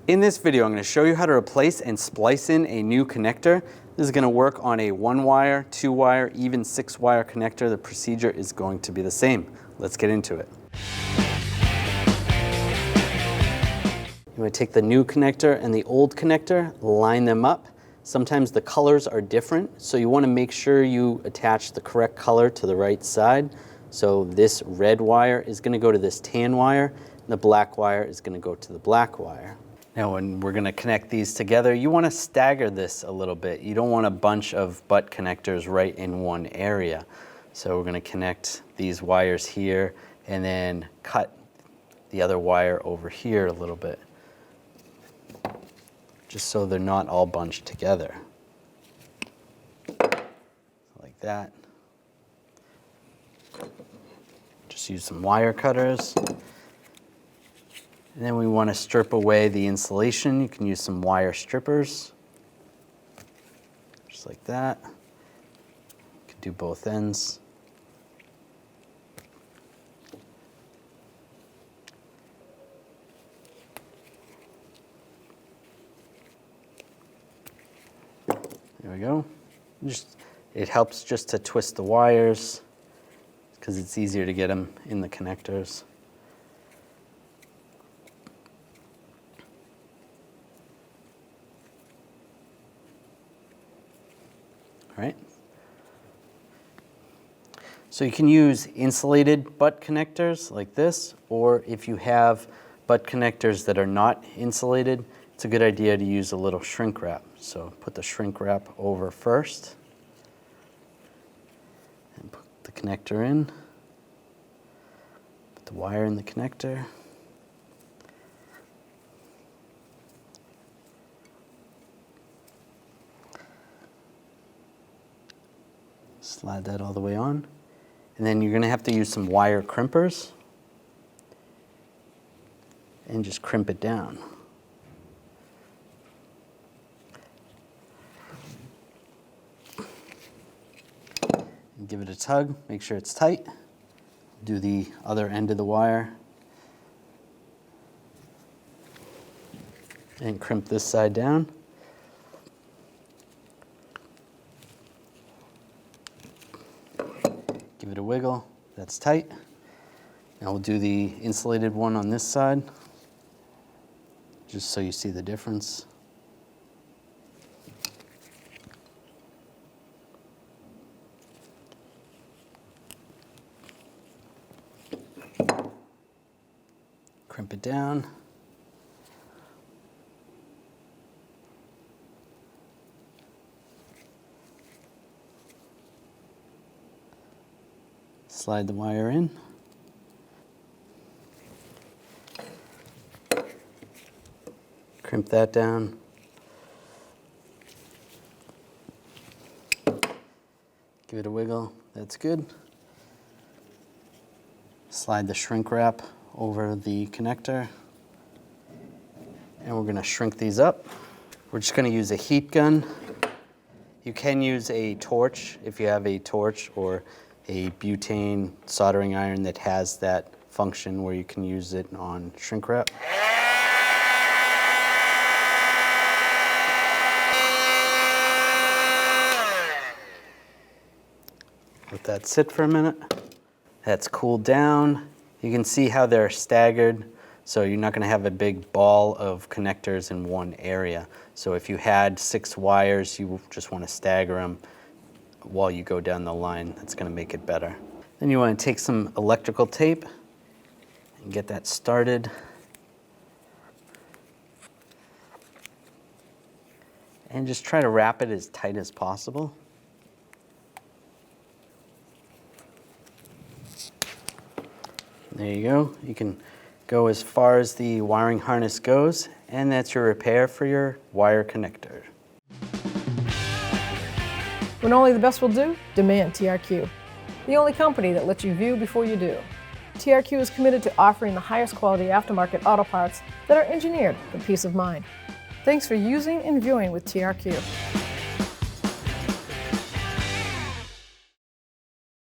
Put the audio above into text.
In this video, I'm going to show you how to replace and splice in a new connector. This is going to work on a 1-wire, 2-wire, even 6-wire connector. The procedure is going to be the same. Let's get into it. You want to take the new connector and the old connector, line them up. Sometimes the colors are different, so you want to make sure you attach the correct color to the right side. So this red wire is going to go to this tan wire, and the black wire is going to go to the black wire. Now when we're going to connect these together, you want to stagger this a little bit. You don't want a bunch of butt connectors right in one area. So we're going to connect these wires here and then cut the other wire over here a little bit, just so they're not all bunched together. Like that. Just use some wire cutters. And then we want to strip away the insulation. You can use some wire strippers, just like that. You can do both ends. There we go. It helps just to twist the wires because it's easier to get them in the connectors. All right. So you can use insulated butt connectors like this, or if you have butt connectors that are not insulated, it's a good idea to use a little shrink wrap. So put the shrink wrap over first and put the connector in. Put the wire in the connector. Slide that all the way on. And then you're going to have to use some wire crimpers and just crimp it down. And give it a tug, make sure it's tight. Do the other end of the wire. And crimp this side down. Give it a wiggle, that's tight. Now we'll do the insulated one on this side, just so you see the difference. Crimp it down. Slide the wire in. Crimp that down. Give it a wiggle, that's good. Slide the shrink wrap over the connector. And we're going to shrink these up. We're just going to use a heat gun. You can use a torch if you have a torch, or a butane soldering iron that has that function where you can use it on shrink wrap. Let that sit for a minute. That's cooled down. You can see how they're staggered, so you're not going to have a big ball of connectors in one area. So if you had 6 wires, you just want to stagger them while you go down the line. That's going to make it better. Then you want to take some electrical tape and get that started. And just try to wrap it as tight as possible. There you go. You can go as far as the wiring harness goes, and that's your repair for your wire connector. When only the best will do, demand TRQ. The only company that lets you view before you do. TRQ is committed to offering the highest quality aftermarket auto parts that are engineered for peace of mind. Thanks for using and viewing with TRQ.